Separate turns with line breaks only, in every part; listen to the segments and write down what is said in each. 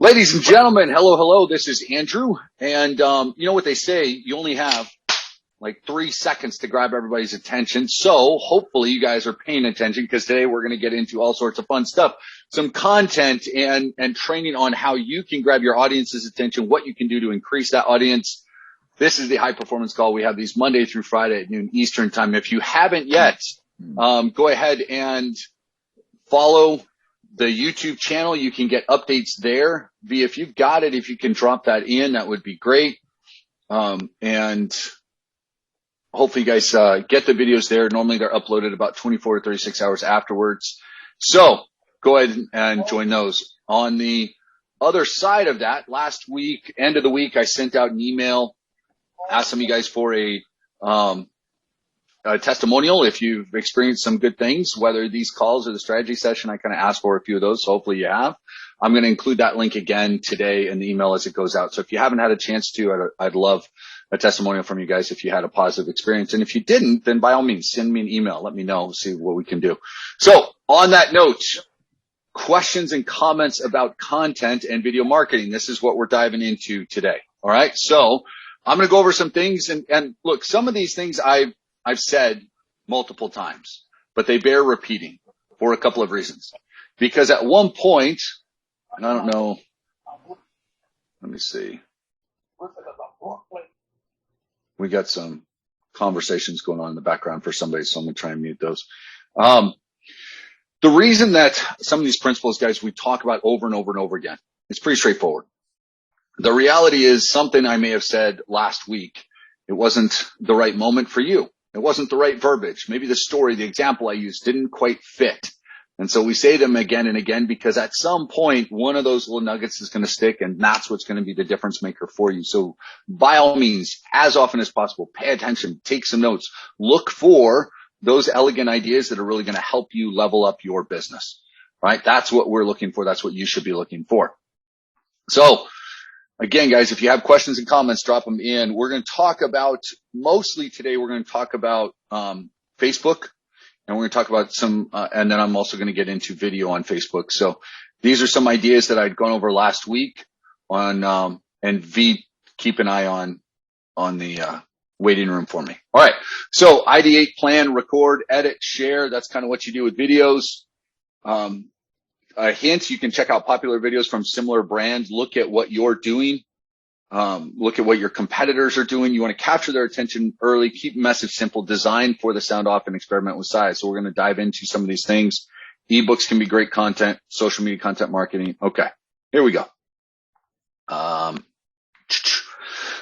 Ladies and gentlemen, hello, hello. This is Andrew. And you know what they say, you only have like 3 seconds to grab everybody's attention. So hopefully you guys are paying attention, because today we're going to get into all sorts of fun stuff, some content and training on how you can grab your audience's attention, what you can do to increase that audience. This is the High Performance Call. We have these Monday through Friday at noon Eastern time. If you haven't yet, go ahead and follow the YouTube channel. You can get updates there. If you've got it, if you can drop that in, that would be great. And hopefully you guys get the videos there. Normally they're uploaded about 24 to 36 hours afterwards. So go ahead and join those. On the other side of that, last week, end of the week, I sent out an email, asked some of you guys for a testimonial if you've experienced some good things, whether these calls or the strategy session. I kind of asked for a few of those, so hopefully you have. I'm going to include that link again today in the email as it goes out. So if you haven't had a chance to, I'd love a testimonial from you guys if you had a positive experience. And if you didn't, then by all means, send me an email. Let me know, see what we can do. So on that note, questions and comments about content and video marketing. This is what we're diving into today. All right. So I'm going to go over some things, and look, some of these things I've said multiple times, but they bear repeating for a couple of reasons. Because at one point, and I don't know, let me see. We got some conversations going on in the background for somebody, so I'm going to try and mute those. The reason that some of these principles, guys, we talk about over and over and over again, it's pretty straightforward. The reality is something I may have said last week. It wasn't the right moment for you. It wasn't the right verbiage. Maybe the story, the example I used didn't quite fit. And so we say them again and again, because at some point, one of those little nuggets is going to stick, and that's what's going to be the difference maker for you. So by all means, as often as possible, pay attention, take some notes, look for those elegant ideas that are really going to help you level up your business, right? That's what we're looking for. That's what you should be looking for. So again, guys, if you have questions and comments, drop them in. We're going to talk about, mostly today, we're going to talk about Facebook, and we're going to talk about some, and then I'm also going to get into video on Facebook. So these are some ideas that I'd gone over last week on, and V, keep an eye on the waiting room for me. All right. So ideate, plan, record, edit, share. That's kind of what you do with videos. A hint, you can check out popular videos from similar brands. Look at what you're doing. Look at what your competitors are doing. You want to capture their attention early. Keep message simple. Design for the sound off and experiment with size. So we're going to dive into some of these things. Ebooks can be great content. Social media content marketing. Okay, here we go.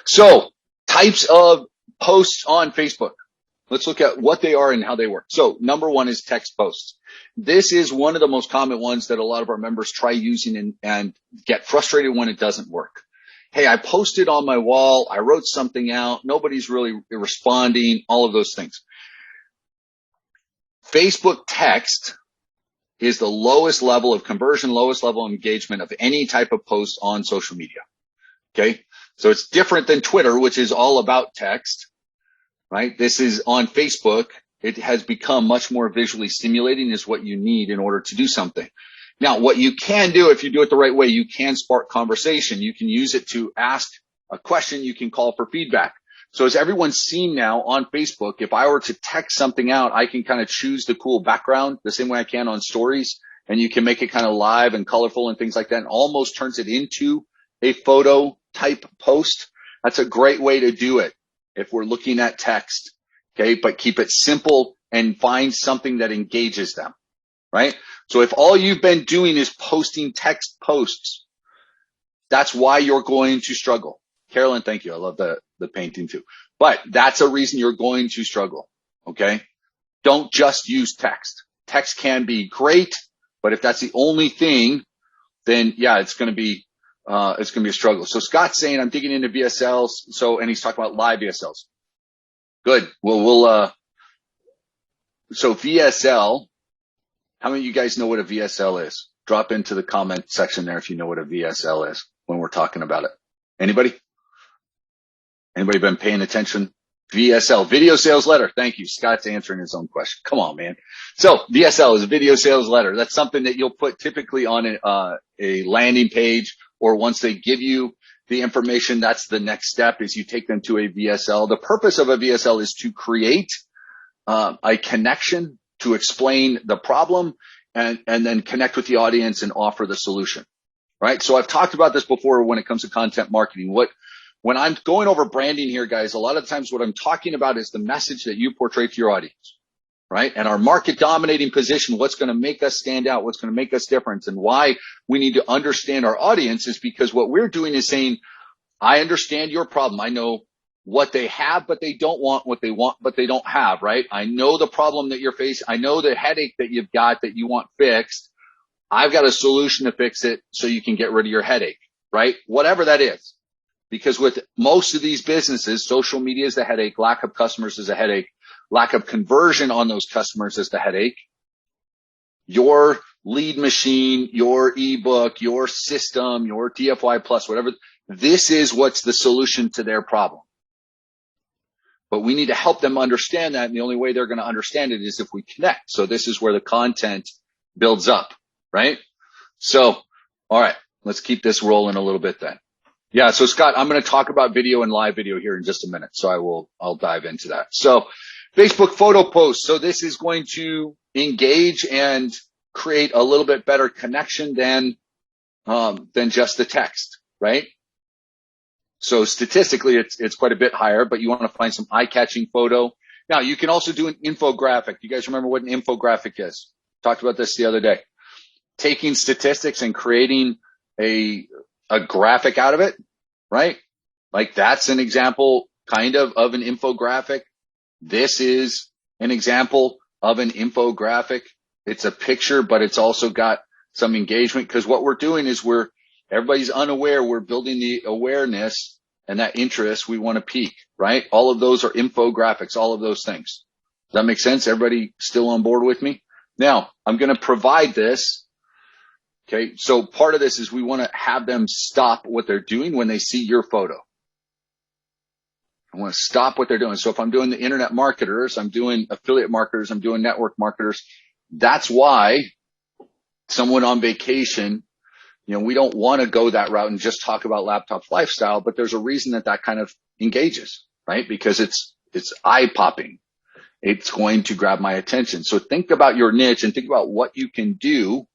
So types of posts on Facebook. Let's look at what they are and how they work. So number one is text posts. This is one of the most common ones that a lot of our members try using and get frustrated when it doesn't work. Hey, I posted on my wall. I wrote something out. Nobody's really responding, all of those things. Facebook text is the lowest level of conversion, lowest level of engagement of any type of post on social media. Okay. So it's different than Twitter, which is all about text, right? This is on Facebook. It has become much more visually stimulating, is what you need in order to do something. Now, what you can do, if you do it the right way, you can spark conversation. You can use it to ask a question. You can call for feedback. So as everyone's seen now on Facebook, if I were to text something out, I can kind of choose the cool background the same way I can on stories, and you can make it kind of live and colorful and things like that, and almost turns it into a photo type post. That's a great way to do it if we're looking at text. Okay, but keep it simple and find something that engages them, right? So if all you've been doing is posting text posts, that's why you're going to struggle. Carolyn, thank you. I love the painting too. But that's a reason you're going to struggle, okay? Don't just use text. Text can be great, but if that's the only thing, then yeah, it's going to be a struggle. So Scott's saying, I'm digging into VSLs. So, and he's talking about live VSLs. Good. Well, so VSL, how many of you guys know what a VSL is? Drop into the comment section there if you know what a VSL is when we're talking about it. Anybody? Anybody been paying attention? VSL, video sales letter. Thank you. Scott's answering his own question. Come on, man. So VSL is a video sales letter. That's something that you'll put typically on a landing page or once they give you the information, that's the next step, is you take them to a VSL. The purpose of a VSL is to create a connection, to explain the problem, and then connect with the audience and offer the solution, right? So I've talked about this before when it comes to content marketing. When I'm going over branding here, guys, a lot of times what I'm talking about is the message that you portray to your audience, right? And our market dominating position, what's going to make us stand out, what's going to make us different, and why we need to understand our audience is because what we're doing is saying, I understand your problem. I know what they have, but they don't want, what they want, but they don't have, right? I know the problem that you're facing. I know the headache that you've got that you want fixed. I've got a solution to fix it so you can get rid of your headache, right? Whatever that is. Because with most of these businesses, social media is the headache, lack of customers is a headache, lack of conversion on those customers is the headache. Your lead machine, your ebook, your system, your DFY plus, whatever, this is what's the solution to their problem. But we need to help them understand that, and the only way they're going to understand it is if we connect. So this is where the content builds up, right? So, all right, let's keep this rolling a little bit then. Yeah, so Scott, I'm going to talk about video and live video here in just a minute. So I'll dive into that. So Facebook photo posts. So this is going to engage and create a little bit better connection than just the text, right? So statistically, it's quite a bit higher, but you want to find some eye-catching photo. Now, you can also do an infographic. You guys remember what an infographic is? Talked about this the other day. Taking statistics and creating a graphic out of it, right? Like that's an example kind of an infographic. This is an example of an infographic. It's a picture, but it's also got some engagement, because what we're doing is everybody's unaware. We're building the awareness and that interest we want to pique, right? All of those are infographics, all of those things. Does that make sense? Everybody still on board with me? Now, I'm going to provide this. Okay. So part of this is we want to have them stop what they're doing when they see your photo. I want to stop what they're doing. So if I'm doing the internet marketers, I'm doing affiliate marketers, I'm doing network marketers. That's why someone on vacation, we don't want to go that route and just talk about laptop lifestyle, but there's a reason that kind of engages, right? Because it's eye popping. It's going to grab my attention. So think about your niche and think about what you can do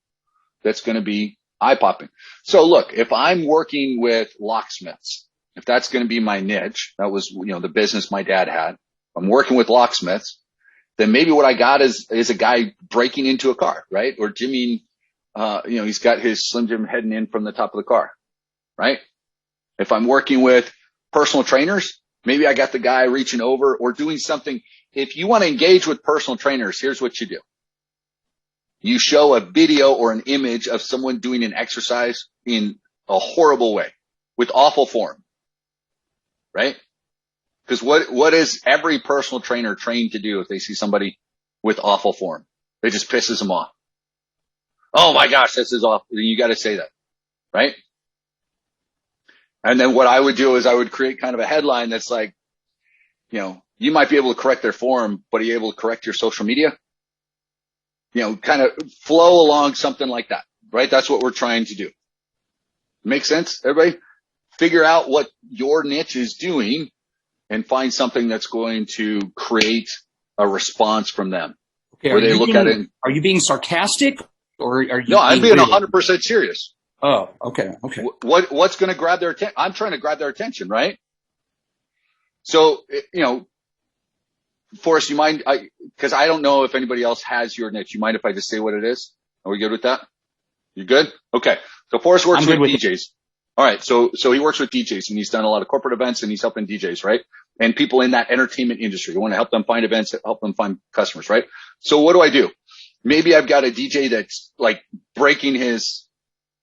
that's going to be eye popping. So look, if I'm working with locksmiths, if that's going to be my niche, that was, the business my dad had. I'm working with locksmiths, then maybe what I got is a guy breaking into a car, right? Or Jimmy, he's got his Slim Jim heading in from the top of the car, right? If I'm working with personal trainers, maybe I got the guy reaching over or doing something. If you want to engage with personal trainers, here's what you do. You show a video or an image of someone doing an exercise in a horrible way with awful form, right? Because what is every personal trainer trained to do if they see somebody with awful form? It just pisses them off. Oh my gosh, this is awful. You got to say that, right? And then what I would do is I would create kind of a headline that's like, you might be able to correct their form, but are you able to correct your social media? Kind of flow along something like that, right? That's what we're trying to do. Make sense, everybody? Figure out what your niche is doing and find something that's going to create a response from them.
Okay,
where they look at it.
Are you being sarcastic, or are you?
No, I'm being 100% serious.
Oh, okay.
What's going to grab their attention? I'm trying to grab their attention, right? So, Forrest, you mind? Because I don't know if anybody else has your niche. You mind if I just say what it is? Are we good with that? You good? Okay. So Forrest works with DJs. All right. So he works with DJs, and he's done a lot of corporate events, and he's helping DJs, right? And people in that entertainment industry. You want to help them find events, help them find customers, right? So what do? Maybe I've got a DJ that's like breaking his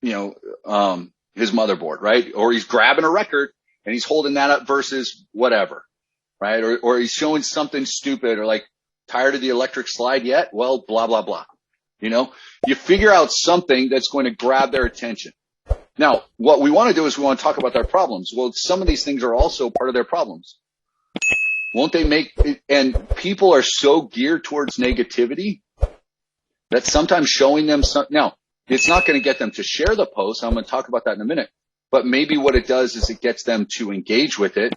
motherboard, right? Or he's grabbing a record and he's holding that up versus whatever, right? Or he's showing something stupid, or like, tired of the electric slide yet? Well, blah, blah, blah. You figure out something that's going to grab their attention. Now, what we want to do is we want to talk about their problems. Well, some of these things are also part of their problems. Won't they make it? And people are so geared towards negativity that sometimes showing them now, it's not going to get them to share the post. I'm going to talk about that in a minute, but maybe what it does is it gets them to engage with it,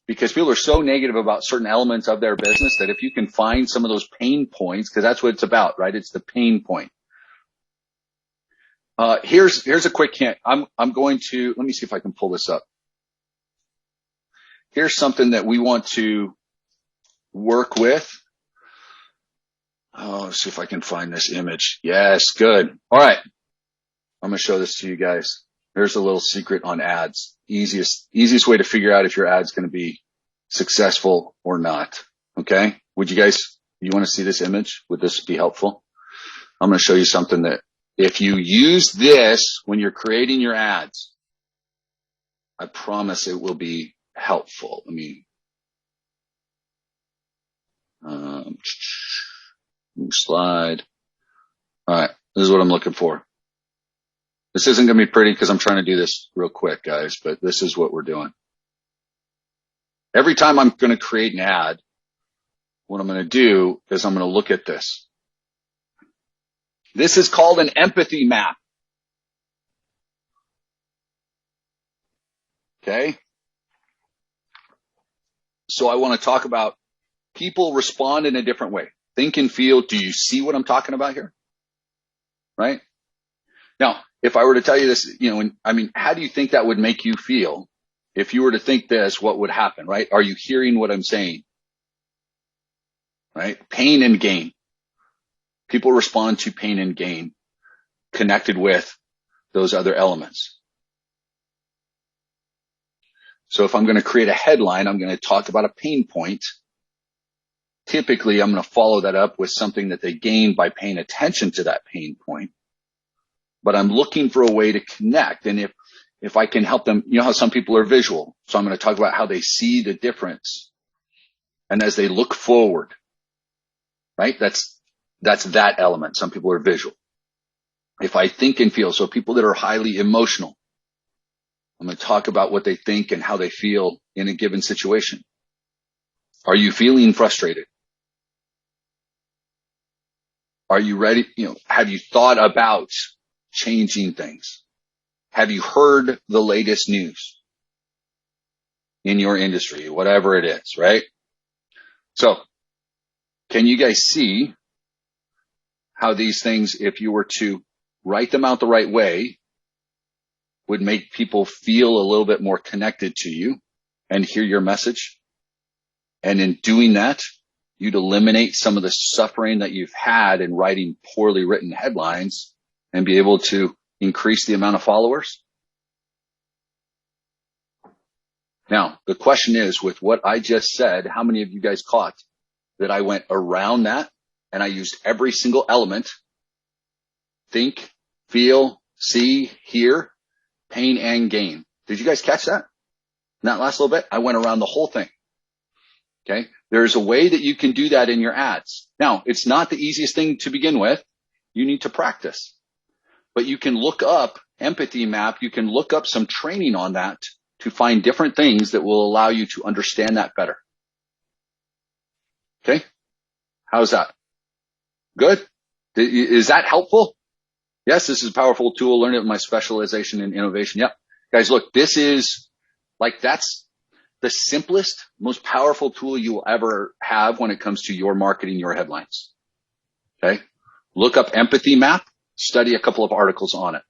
because people are so negative about certain elements of their business that if you can find some of those pain points, because that's what it's about, right? It's the pain point. Here's a quick hint. I'm going to, let me see if I can pull this up. Here's something that we want to work with. Oh, let's see if I can find this image. Yes, good. All right. I'm going to show this to you guys. There's a little secret on ads. Easiest way to figure out if your ad's going to be successful or not. Okay. You want to see this image? Would this be helpful? I'm going to show you something that if you use this when you're creating your ads, I promise it will be helpful. Let me move slide. All right. This is what I'm looking for. This isn't going to be pretty because I'm trying to do this real quick, guys, but this is what we're doing. Every time I'm going to create an ad, what I'm going to do is I'm going to look at this. This is called an empathy map. Okay. So I want to talk about people respond in a different way. Think and feel. Do you see what I'm talking about here? Right? Now, if I were to tell you this, how do you think that would make you feel? If you were to think this, what would happen, right? Are you hearing what I'm saying? Right? Pain and gain. People respond to pain and gain connected with those other elements. So if I'm going to create a headline, I'm going to talk about a pain point. Typically, I'm going to follow that up with something that they gain by paying attention to that pain point. But I'm looking for a way to connect. And if I can help them, you know how some people are visual. So I'm going to talk about how they see the difference. And as they look forward, right? That's that element. Some people are visual. If I think and feel, so people that are highly emotional, I'm going to talk about what they think and how they feel in a given situation. Are you feeling frustrated? Are you ready? Have you thought about changing things? Have you heard the latest news in your industry, whatever it is, right? So can you guys see how these things, if you were to write them out the right way, would make people feel a little bit more connected to you and hear your message? And in doing that, you'd eliminate some of the suffering that you've had in writing poorly written headlines and be able to increase the amount of followers. Now, the question is, with what I just said, how many of you guys caught that I went around that and I used every single element? Think, feel, see, hear, pain, and gain. Did you guys catch that? In that last little bit, I went around the whole thing. Okay. There's a way that you can do that in your ads. Now, it's not the easiest thing to begin with. You need to practice, but you can look up empathy map. You can look up some training on that to find different things that will allow you to understand that better. Okay. How's that? Good. Is that helpful? Yes, this is a powerful tool. Learn it with my specialization in innovation. Yep. Guys, look, that's the simplest, most powerful tool you will ever have when it comes to your marketing, your headlines. Okay. Look up empathy map, study a couple of articles on it.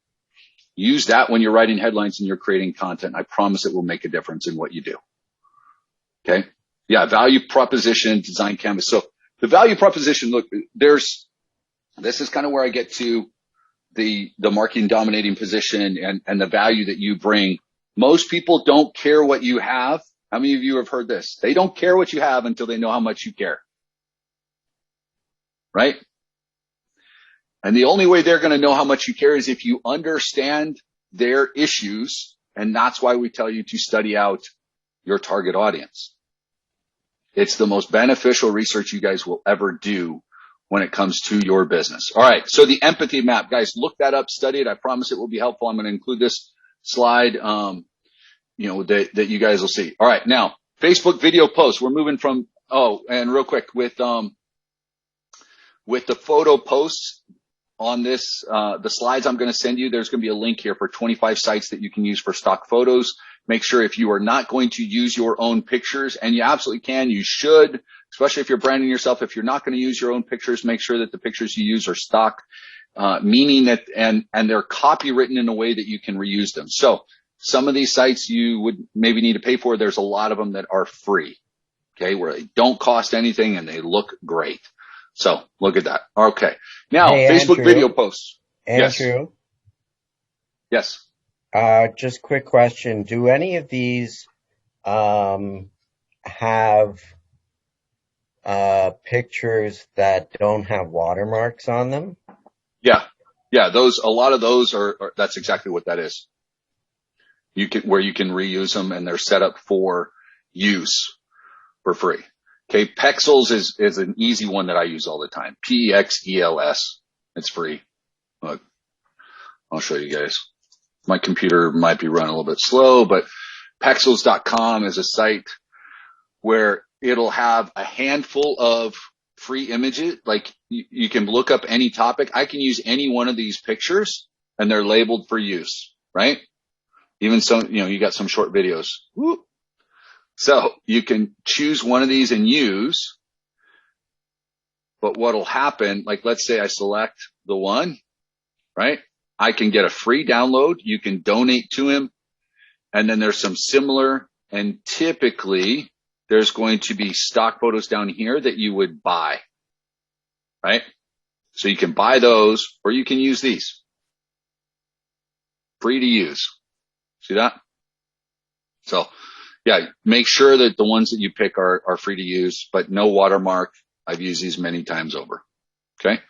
Use that when you're writing headlines and you're creating content. I promise it will make a difference in what you do. Okay. Yeah. Value proposition, design canvas. So the value proposition, look, this is kind of where I get to the marketing dominating position and the value that you bring. Most people don't care what you have. How many of you have heard this? They don't care what you have until they know how much you care. Right? And the only way they're going to know how much you care is if you understand their issues. And that's why we tell you to study out your target audience. It's the most beneficial research you guys will ever do when it comes to your business. All right. So the empathy map, guys, look that up, study it. I promise it will be helpful. I'm going to include this slide, that you guys will see. All right. Now, Facebook video posts. We're moving from, and real quick with the photo posts, on this, the slides I'm going to send you, there's going to be a link here for 25 sites that you can use for stock photos. Make sure if you are not going to use your own pictures, and you absolutely can, you should, especially if you're branding yourself. If you're not going to use your own pictures, make sure that the pictures you use are stock, meaning that, and they're copywritten in a way that you can reuse them. So some of these sites you would maybe need to pay for. There's a lot of them that are free, okay, where they don't cost anything and they look great. So look at that. Okay. Now,
Hey,
Facebook
Andrew.
video posts.
Andrew,
Yes.
just quick question. Do any of these have pictures that don't have watermarks on them?
Yeah. Yeah. A lot of those are that's exactly what that is. Where you can reuse them, and they're set up for use for free. Okay. Pexels is an easy one that I use all the time. P-E-X-E-L-S. It's free. Look, I'll show you guys. My computer might be running a little bit slow, but Pexels.com is a site where it'll have a handful of free images. Like you can look up any topic. I can use any one of these pictures and they're labeled for use, right? Even some, you got some short videos. Woo. So you can choose one of these and use, but what'll happen, like let's say I select the one, right? I can get a free download. You can donate to him. And then there's some similar, and typically there's going to be stock photos down here that you would buy, right? So you can buy those or you can use these. Free to use. See that? So yeah, make sure that the ones that you pick are free to use, but no watermark. I've used these many times over. Okay.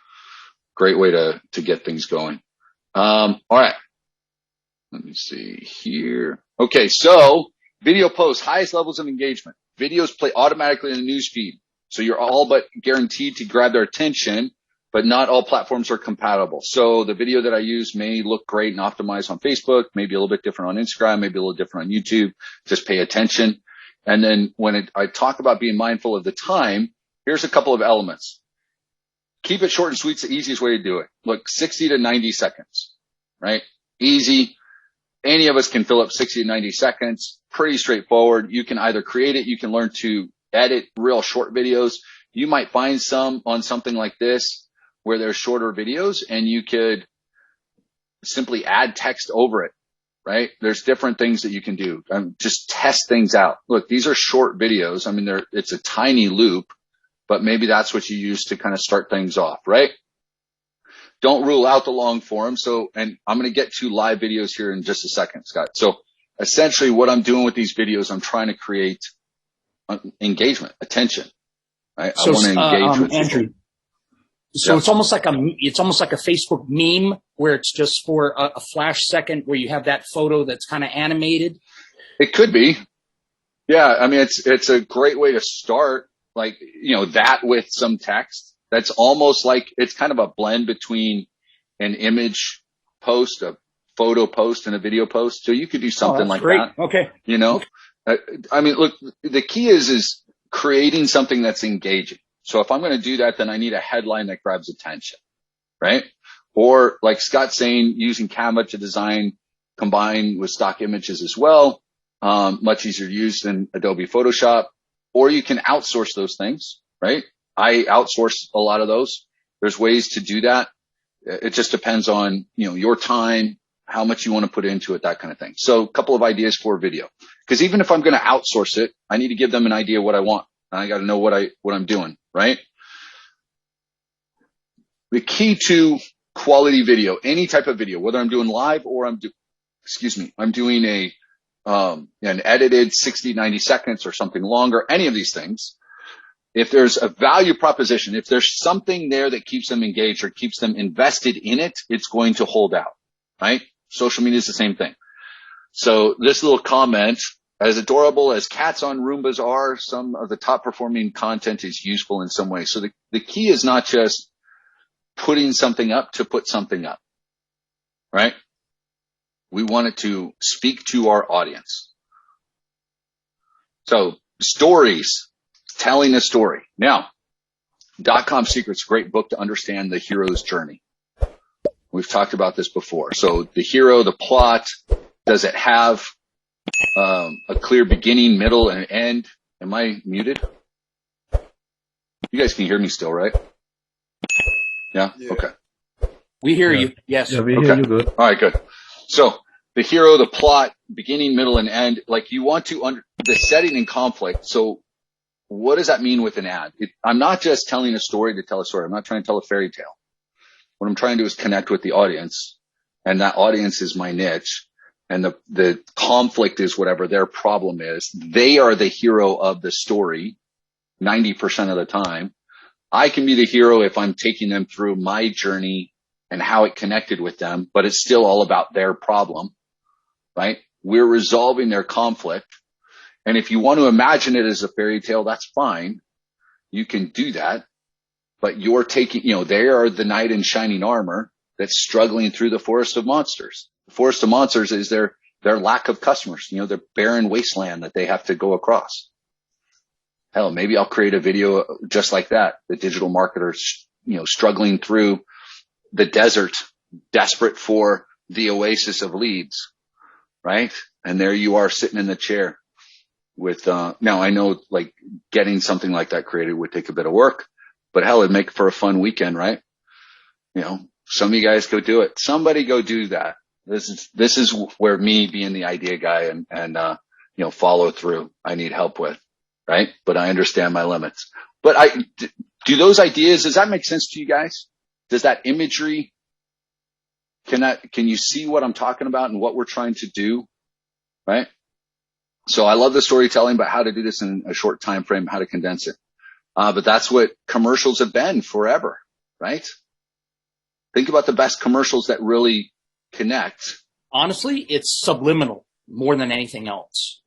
Great way to get things going. All right. Let me see here. Okay. So video posts, highest levels of engagement. Videos play automatically in the news feed. So you're all but guaranteed to grab their attention, but not all platforms are compatible. So the video that I use may look great and optimized on Facebook, maybe a little bit different on Instagram, maybe a little different on YouTube. Just pay attention. And then when I talk about being mindful of the time, here's a couple of elements. Keep it short and sweet. It's the easiest way to do it. Look, 60 to 90 seconds, right? Easy. Any of us can fill up 60 to 90 seconds. Pretty straightforward. You can either create it. You can learn to edit real short videos. You might find some on something like this where there's shorter videos and you could simply add text over it, right? There's different things that you can do. Just test things out. Look, these are short videos. I mean, it's a tiny loop, but maybe that's what you use to kind of start things off, right? Don't rule out the long form. So, and I'm going to get to live videos here in just a second, Scott. So essentially what I'm doing with these videos, I'm trying to create engagement, attention, right?
So,
I want to engage with
Andrew,
people.
so
Yep.
it's almost like a Facebook meme where it's just for a flash second where you have that photo that's kind of animated.
It could be. Yeah. I mean, it's a great way to start, like, that with some text. That's almost like it's kind of a blend between an image post, a photo post, and a video post. So you could do something like
great.
that.
Okay.
I mean, look, the key is creating something that's engaging. So if I'm going to do that, then I need a headline that grabs attention, right? Or like Scott's saying, using Canva to design combined with stock images as well. Much easier to use than Adobe Photoshop. Or you can outsource those things, right? I outsource a lot of those. There's ways to do that. It just depends on, your time, how much you want to put into it, that kind of thing. So a couple of ideas for video, because even if I'm going to outsource it, I need to give them an idea what I want. And I got to know what I'm doing, right? The key to quality video, any type of video, whether I'm doing live or I'm doing an edited 60, 90 seconds or something longer, any of these things. If there's a value proposition, if there's something there that keeps them engaged or keeps them invested in it, it's going to hold out, right? Social media is the same thing. So this little comment, as adorable as cats on Roombas are, some of the top performing content is useful in some way. So the key is not just putting something up to put something up, right? We want it to speak to our audience. So stories. Telling a story. Now, .com Secrets, great book to understand the hero's journey. We've talked about this before. So the hero, the plot, does it have a clear beginning, middle, and end? Am I muted? You guys can hear me still, right? Yeah? Okay.
We hear you. Yes.
Yeah, we hear you good.
All right, good. So the hero, the plot, beginning, middle, and end, like you want to the setting and conflict. So what does that mean with an ad? I'm not just telling a story to tell a story. I'm not trying to tell a fairy tale. What I'm trying to do is connect with the audience, and that audience is my niche, and the conflict is whatever their problem is. They are the hero of the story 90% of the time. I can be the hero if I'm taking them through my journey and how it connected with them, but it's still all about their problem, right? We're resolving their conflict. And if you want to imagine it as a fairy tale, that's fine. You can do that. But you're taking, they are the knight in shining armor that's struggling through the forest of monsters. The forest of monsters is their lack of customers, their barren wasteland that they have to go across. Hell, maybe I'll create a video just like that. The digital marketers, struggling through the desert, desperate for the oasis of leads, right? And there you are sitting in the chair with, now I know like getting something like that created would take a bit of work. But hell, it'd make for a fun weekend, right? Some of you guys go do it. Somebody go do that. This is where me being the idea guy and follow through, I need help with, right? But I understand my limits. But do those ideas, does that make sense to you guys? Does that imagery, can you see what I'm talking about and what we're trying to do, right? So I love the storytelling, but how to do this in a short time frame, how to condense it. But that's what commercials have been forever, right? Think about the best commercials that really connect.
Honestly, it's subliminal more than anything else.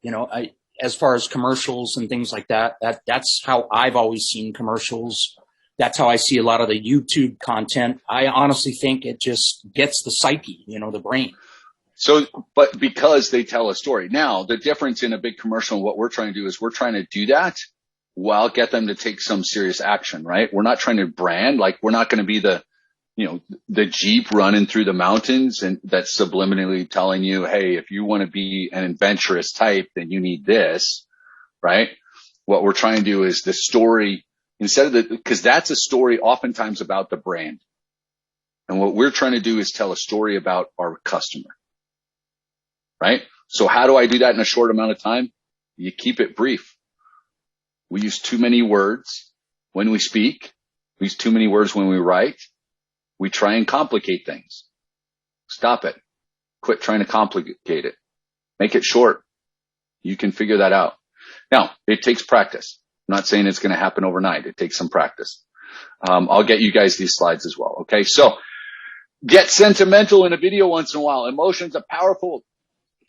As far as commercials and things like that's how I've always seen commercials. That's how I see a lot of the YouTube content. I honestly think it just gets the psyche, the brain.
So, but because they tell a story. Now, the difference in a big commercial and what we're trying to do is we're trying to do that while get them to take some serious action, right? We're not trying to brand, like we're not going to be the Jeep running through the mountains and that's subliminally telling you, hey, if you want to be an adventurous type, then you need this, right? What we're trying to do is the story because that's a story oftentimes about the brand. And what we're trying to do is tell a story about our customer, right? So how do I do that in a short amount of time? You keep it brief. We use too many words when we speak. We use too many words when we write. We try and complicate things. Stop it. Quit trying to complicate it. Make it short. You can figure that out. Now, it takes practice. I'm not saying it's going to happen overnight. It takes some practice. I'll get you guys these slides as well. Okay. So get sentimental in a video once in a while. Emotions are powerful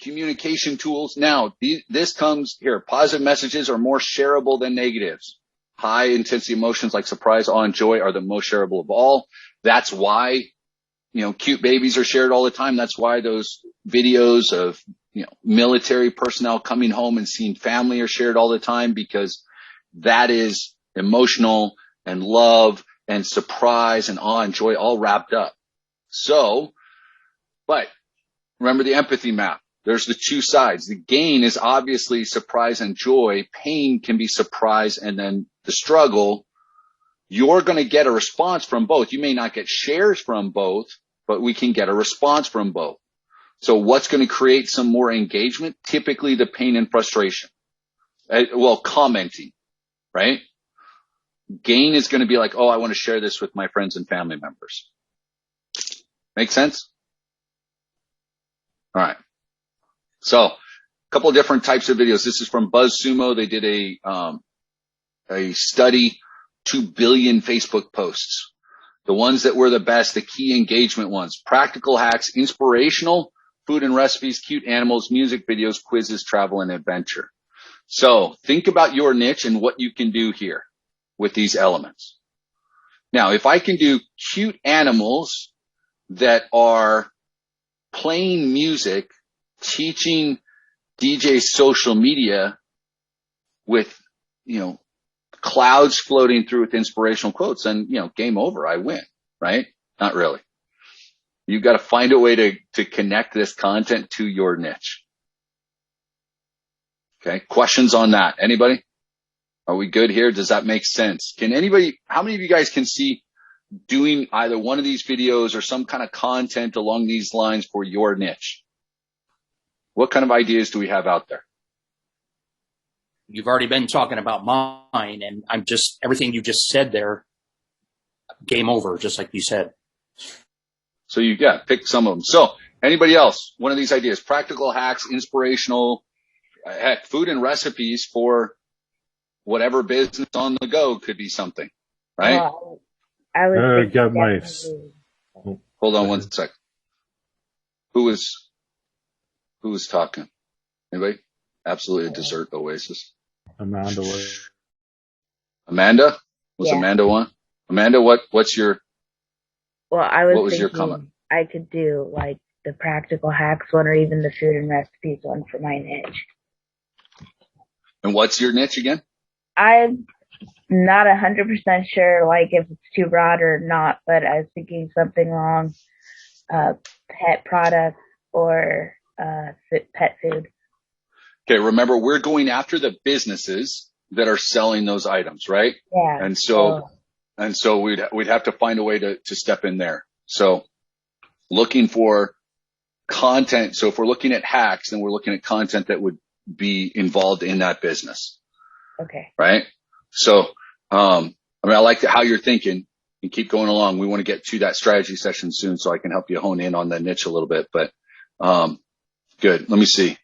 communication tools. Now, this comes here. Positive messages are more shareable than negatives. High intensity emotions like surprise, awe, and joy are the most shareable of all. That's why, cute babies are shared all the time. That's why those videos of, military personnel coming home and seeing family are shared all the time, because that is emotional and love and surprise and awe and joy all wrapped up. So, but remember the empathy map. There's the two sides. The gain is obviously surprise and joy. Pain can be surprise and then the struggle. You're going to get a response from both. You may not get shares from both, but we can get a response from both. So what's going to create some more engagement? Typically the pain and frustration. Commenting, right? Gain is going to be like, oh, I want to share this with my friends and family members. Make sense? All right. So a couple of different types of videos. This is from BuzzSumo. They did a study, 2 billion Facebook posts. The ones that were the best, the key engagement ones, practical hacks, inspirational, food and recipes, cute animals, music videos, quizzes, travel, and adventure. So think about your niche and what you can do here with these elements. Now, if I can do cute animals that are playing music, teaching DJ social media with, clouds floating through with inspirational quotes, and, game over, I win, right? Not really. You've got to find a way to connect this content to your niche. Okay. Questions on that? Anybody? Are we good here? Does that make sense? How many of you guys can see doing either one of these videos or some kind of content along these lines for your niche? What kind of ideas do we have out there?
You've already been talking about mine, and everything you just said there, game over, just like you said.
So pick some of them. So anybody else? One of these ideas, practical hacks, inspirational, heck, food and recipes for whatever business on the go could be something, right?
I would
got my.
Hold on one sec. Who was talking? Anybody? Absolutely a dessert oasis.
Amanda.
Amanda? Was
Yeah.
Amanda one? Amanda, what's your?
Well, I was
What was your
thinking
comment?
I could do like the practical hacks one or even the food and recipes one for my niche.
And what's your niche again?
I'm not 100% sure like if it's too broad or not, but I was thinking something along pet products or pet food.
Okay, remember we're going after the businesses that are selling those items, right?
Yeah.
And so we'd have to find a way to step in there. So looking for content. So if we're looking at hacks, then we're looking at content that would be involved in that business.
Okay.
Right. So, I like how you're thinking and keep going along. We want to get to that strategy session soon so I can help you hone in on that niche a little bit, but, good. Let me see.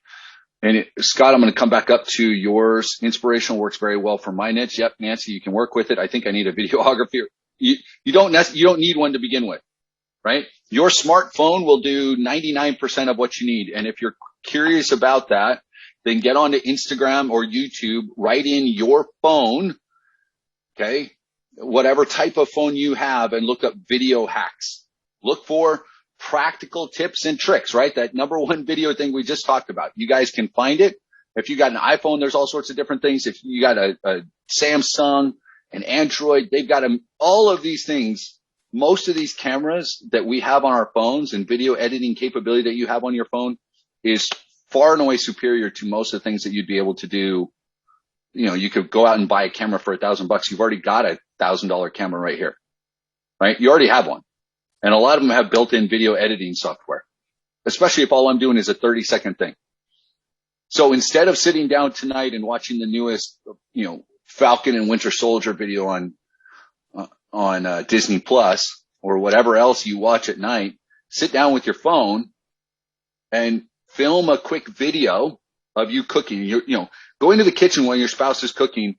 And Scott, I'm going to come back up to yours. Inspirational works very well for my niche. Yep. Nancy, you can work with it. I think I need a videographer. You don't need one to begin with, right? Your smartphone will do 99% of what you need. And if you're curious about that, then get onto Instagram or YouTube, write in your phone, okay, whatever type of phone you have, and look up video hacks. Look for practical tips and tricks, right? That number one video thing we just talked about. You guys can find it. If you got an iPhone, there's all sorts of different things. If you got a Samsung, an Android, they've got all of these things. Most of these cameras that we have on our phones and video editing capability that you have on your phone is far and away superior to most of the things that you'd be able to do. You know, you could go out and buy a camera for $1,000. You've already got a $1,000 camera right here, right? You already have one. And a lot of them have built-in video editing software, especially if all I'm doing is a 30-second thing. So instead of sitting down tonight and watching the newest, Falcon and Winter Soldier video on Disney Plus or whatever else you watch at night, sit down with your phone and film a quick video of you cooking. Go into the kitchen when your spouse is cooking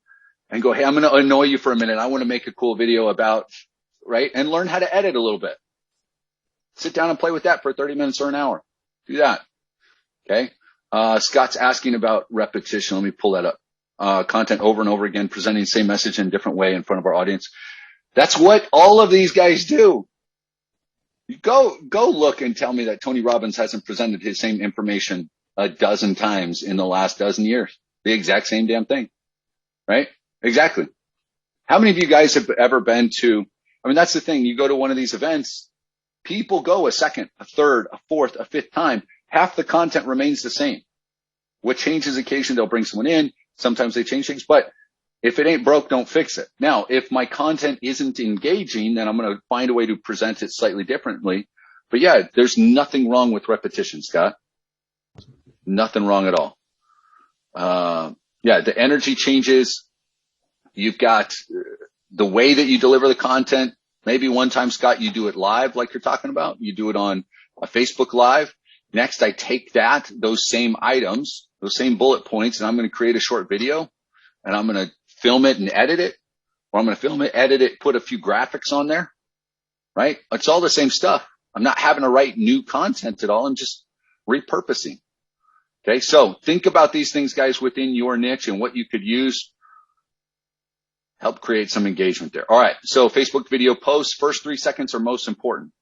and go, hey, I'm going to annoy you for a minute. I want to make a cool video about, right? And learn how to edit a little bit. Sit down and play with that for 30 minutes or an hour. Do that. Okay. Scott's asking about repetition. Let me pull that up. Content over and over again, presenting the same message in a different way in front of our audience. That's what all of these guys do. Go look and tell me that Tony Robbins hasn't presented his same information a dozen times in the last dozen years. The exact same damn thing, right? Exactly. How many of you guys have ever been to, that's the thing. You go to one of these events, people go a second, a third, a fourth, a fifth time. Half the content remains the same. What changes occasionally, they'll bring someone in. Sometimes they change things, but if it ain't broke, don't fix it. Now, if my content isn't engaging, then I'm going to find a way to present it slightly differently. But yeah, there's nothing wrong with repetition, Scott. Nothing wrong at all. The energy changes. You've got the way that you deliver the content. Maybe one time, Scott, you do it live like you're talking about. You do it on a Facebook Live. Next, I take those same items, those same bullet points, and I'm going to create a short video, and I'm going to film it and edit it, or I'm going to film it, edit it, put a few graphics on there, right? It's all the same stuff. I'm not having to write new content at all. I'm just repurposing. Okay. So think about these things, guys, within your niche and what you could use. Help create some engagement there. All right. So Facebook video posts, first 3 seconds are most important.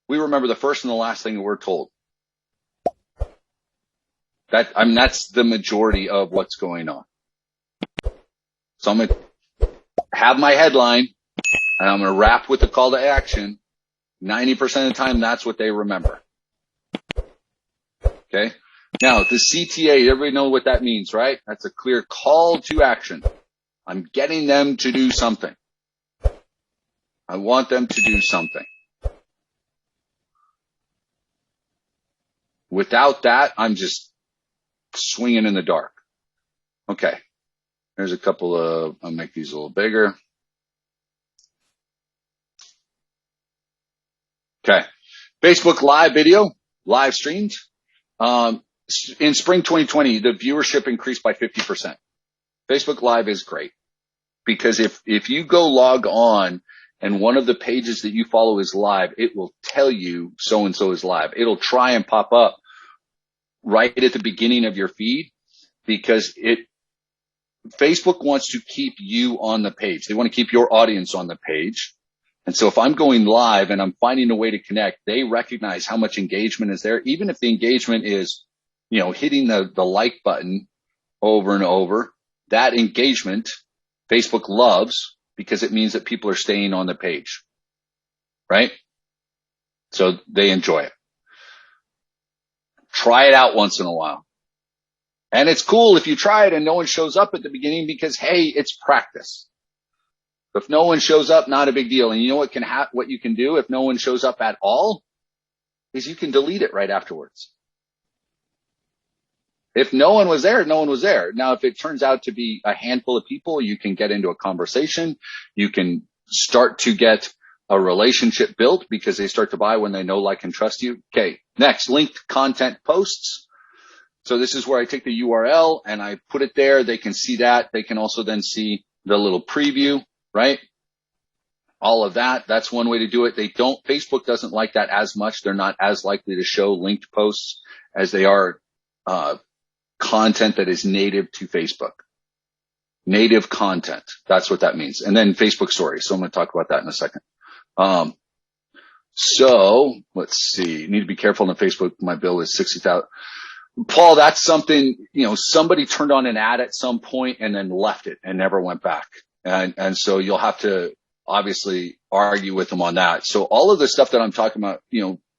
We remember the first and the last thing that we're told. That's the majority of what's going on. So I'm going to have my headline and I'm going to wrap with the call to action. 90% of the time, that's what they remember. Okay. Now, the CTA, everybody know what that means, right? That's a clear call to action. I'm getting them to do something. I want them to do something. Without that, I'm just swinging in the dark. Okay. There's a couple of, I'll make these a little bigger. Okay. Facebook live video, live streams. In spring 2020, the viewership increased by 50%. Facebook Live is great because if you go log on and one of the pages that you follow is live, it will tell you so-and-so is live. It'll try and pop up right at the beginning of your feed because Facebook wants to keep you on the page. They want to keep your audience on the page. And so if I'm going live and I'm finding a way to connect, they recognize how much engagement is there. Even if the engagement is, hitting the like button over and over, that engagement Facebook loves because it means that people are staying on the page, right? So they enjoy it. Try it out once in a while. And it's cool if you try it and no one shows up at the beginning because, hey, it's practice. If no one shows up, not a big deal. And you know what you can do if no one shows up at all is you can delete it right afterwards. If no one was there, no one was there. Now, if it turns out to be a handful of people, you can get into a conversation. You can start to get a relationship built because they start to buy when they know, like, and trust you. Okay. Next, linked content posts. So this is where I take the URL and I put it there. They can see that. They can also then see the little preview, right? All of that. That's one way to do it. Facebook doesn't like that as much. They're not as likely to show linked posts as they are, content that is native to Facebook. Native content. That's what that means. And then Facebook stories. So I'm going to talk about that in a second. So let's see. Need to be careful on Facebook. My bill is 60,000. Paul, that's something, somebody turned on an ad at some point and then left it and never went back. And so you'll have to obviously argue with them on that. So all of the stuff that I'm talking about,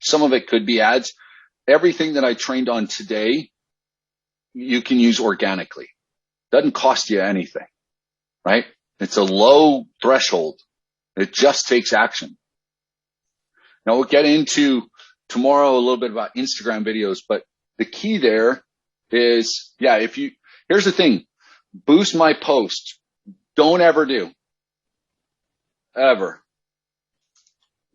some of it could be ads. Everything that I trained on today, you can use organically. Doesn't cost you anything, right? It's a low threshold. It just takes action. Now we'll get into tomorrow a little bit about Instagram videos, but the key there is, here's the thing, boost my post. Don't ever do. Ever.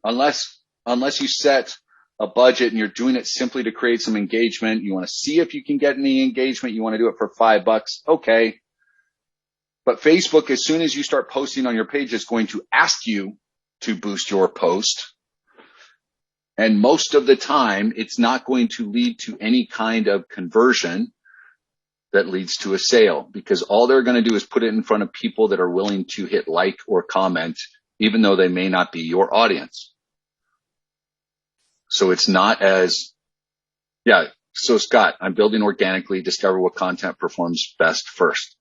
Unless you set a budget and you're doing it simply to create some engagement. You want to see if you can get any engagement. You want to do it for $5. Okay. But Facebook, as soon as you start posting on your page, is going to ask you to boost your post. And most of the time, it's not going to lead to any kind of conversion that leads to a sale because all they're going to do is put it in front of people that are willing to hit like or comment, even though they may not be your audience. So it's not so Scott, I'm building organically, discover what content performs best first.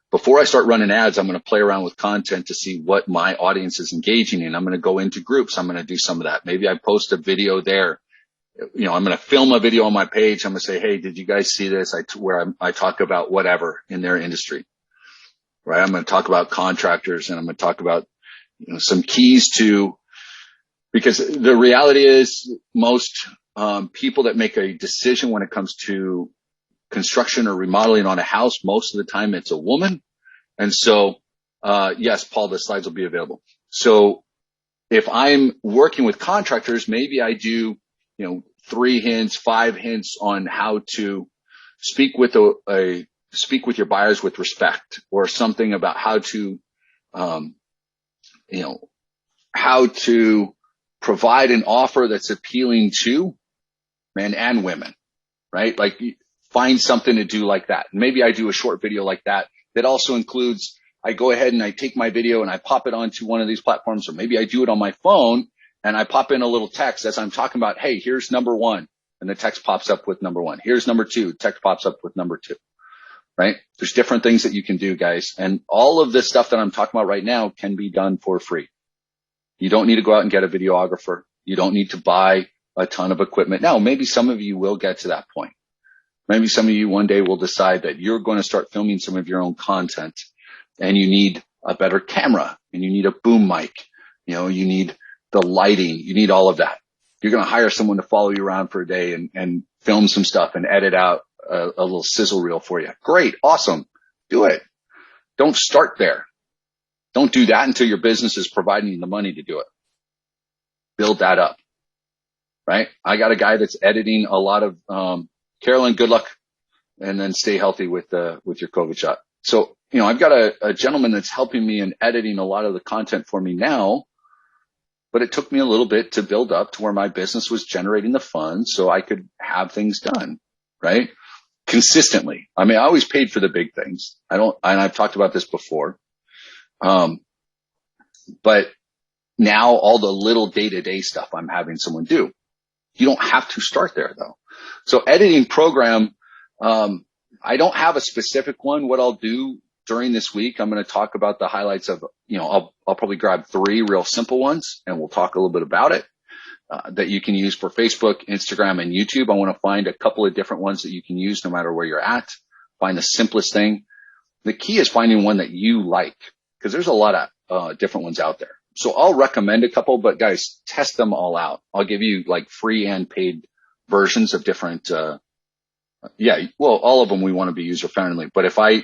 Before I start running ads, I'm going to play around with content to see what my audience is engaging in. I'm going to go into groups. I'm going to do some of that. Maybe I post a video there. I'm going to film a video on my page. I'm going to say, hey, did you guys see this? Where I talk about whatever in their industry, right? I'm going to talk about contractors and I'm going to talk about, some keys to, because the reality is most people that make a decision when it comes to construction or remodeling on a house, most of the time it's a woman. And so, yes, Paul, the slides will be available. So if I'm working with contractors, maybe I do, 3 hints, 5 hints on how to speak with your buyers with respect, or something about how to, how to provide an offer that's appealing to men and women, right? Like find something to do like that. Maybe I do a short video like that. That also includes, I go ahead and I take my video and I pop it onto one of these platforms, or maybe I do it on my phone and I pop in a little text as I'm talking about, hey, here's number 1. And the text pops up with number 1. Here's number 2. Text pops up with number 2, right? There's different things that you can do, guys. And all of this stuff that I'm talking about right now can be done for free. You don't need to go out and get a videographer. You don't need to buy a ton of equipment. Now, maybe some of you will get to that point. Maybe some of you one day will decide that you're going to start filming some of your own content and you need a better camera and you need a boom mic. You need the lighting. You need all of that. You're going to hire someone to follow you around for a day and film some stuff and edit out a little sizzle reel for you. Great. Awesome. Do it. Don't start there. Don't do that until your business is providing you the money to do it. Build that up. Right? I got a guy that's editing a lot of, Carolyn, good luck, and then stay healthy with your COVID shot. So, I've got a gentleman that's helping me in editing a lot of the content for me now, but it took me a little bit to build up to where my business was generating the funds so I could have things done, right? Consistently. I mean, I always paid for the big things. And I've talked about this before. But now all the little day-to-day stuff I'm having someone do. You don't have to start there though. So editing program, I don't have a specific one. What I'll do during this week, I'm going to talk about the highlights of, I'll probably grab 3 real simple ones and we'll talk a little bit about it, that you can use for Facebook, Instagram, and YouTube. I want to find a couple of different ones that you can use no matter where you're at. Find the simplest thing. The key is finding one that you like because there's a lot of different ones out there. So I'll recommend a couple, but guys, test them all out. I'll give you like free and paid versions of different, all of them we want to be user friendly. But if I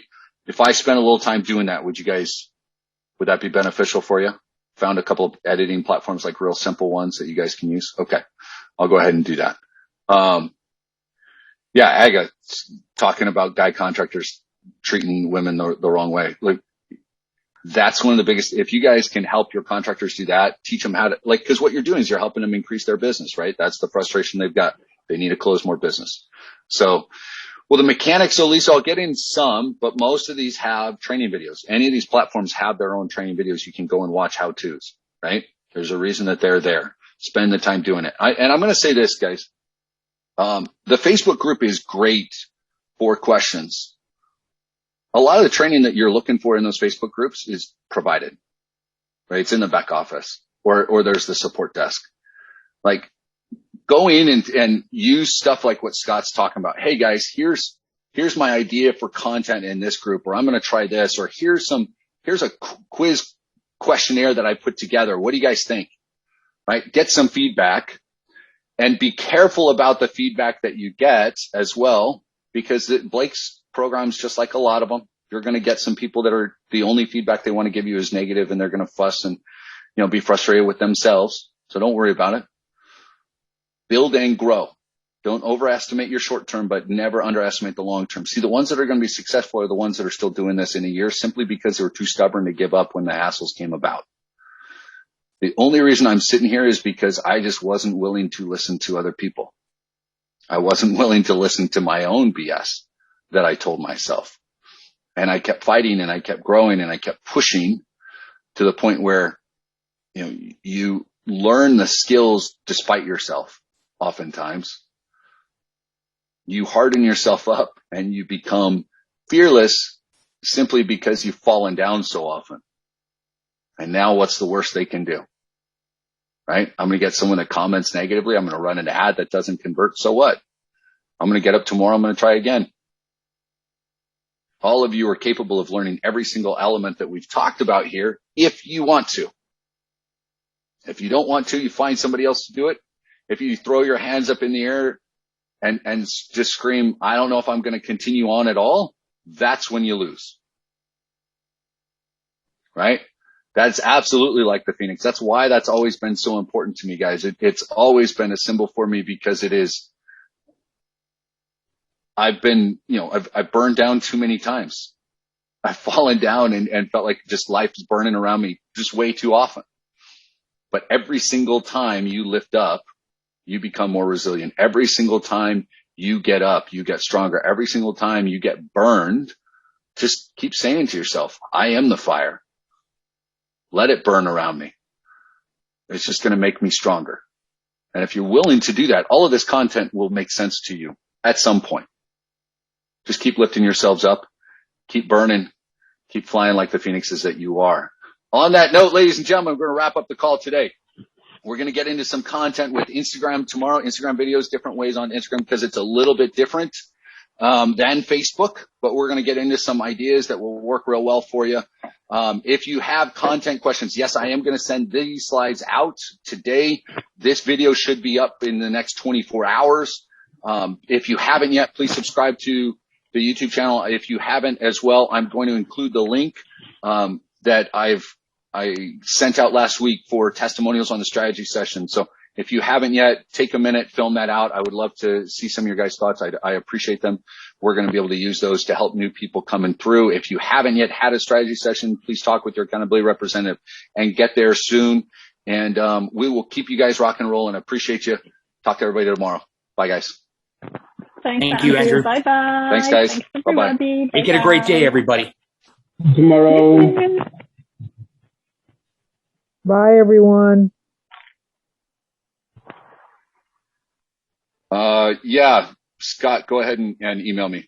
spend a little time doing that, would that be beneficial for you? Found a couple of editing platforms, like real simple ones that you guys can use. Okay. I'll go ahead and do that. Aga, talking about guy contractors treating women the wrong way. Like, that's one of the biggest, if you guys can help your contractors do that, teach them how to, cause what you're doing is you're helping them increase their business, right? That's the frustration they've got. They need to close more business. So, the mechanics, so Lisa, I'll get in some, but most of these have training videos. Any of these platforms have their own training videos. You can go and watch how-tos, right? There's a reason that they're there. Spend the time doing it. And I'm going to say this, guys. The Facebook group is great for questions. A lot of the training that you're looking for in those Facebook groups is provided, right? It's in the back office or there's the support desk. Go in and use stuff like what Scott's talking about. Hey guys, here's my idea for content in this group, or I'm going to try this, or here's a quiz questionnaire that I put together. What do you guys think? Right? Get some feedback and be careful about the feedback that you get as well, because Blake's program's just like a lot of them. You're going to get some people that are the only feedback they want to give you is negative, and they're going to fuss and, be frustrated with themselves. So don't worry about it. Build and grow. Don't overestimate your short term, but never underestimate the long term. See, the ones that are going to be successful are the ones that are still doing this in a year simply because they were too stubborn to give up when the hassles came about. The only reason I'm sitting here is because I just wasn't willing to listen to other people. I wasn't willing to listen to my own BS that I told myself. And I kept fighting and I kept growing and I kept pushing to the point where, you learn the skills despite yourself. Oftentimes, you harden yourself up and you become fearless simply because you've fallen down so often. And now what's the worst they can do? Right? I'm going to get someone that comments negatively. I'm going to run an ad that doesn't convert. So what? I'm going to get up tomorrow. I'm going to try again. All of you are capable of learning every single element that we've talked about here if you want to. If you don't want to, you find somebody else to do it. If you throw your hands up in the air and just scream, I don't know if I'm going to continue on at all, that's when you lose. Right? That's absolutely like the Phoenix. That's why that's always been so important to me, guys. It's always been a symbol for me because it is. I've been, I've burned down too many times. I've fallen down and felt like just life is burning around me just way too often. But every single time you lift up, you become more resilient. Every single time you get up, you get stronger. Every single time you get burned, just keep saying to yourself, I am the fire. Let it burn around me. It's just going to make me stronger. And if you're willing to do that, all of this content will make sense to you at some point. Just keep lifting yourselves up, keep burning, keep flying like the phoenixes that you are. On that note, ladies and gentlemen, we're going to wrap up the call today. We're going to get into some content with Instagram tomorrow, Instagram videos, different ways on Instagram because it's a little bit different than Facebook, but we're going to get into some ideas that will work real well for you. If you have content questions, yes, I am going to send these slides out today. This video should be up in the next 24 hours. If you haven't yet, please subscribe to the YouTube channel. If you haven't as well, I'm going to include the link that I sent out last week for testimonials on the strategy session. So if you haven't yet, take a minute, film that out. I would love to see some of your guys' thoughts. I appreciate them. We're going to be able to use those to help new people coming through. If you haven't yet had a strategy session, please talk with your accountability representative and get there soon. And we will keep you guys rock and roll, and appreciate you. Talk to everybody tomorrow. Bye, guys.
Thank you, Andrew.
Bye-bye.
Thanks, guys. Bye-bye.
Make it a great day, everybody.
Tomorrow.
Bye, everyone.
Yeah, Scott, go ahead and email me.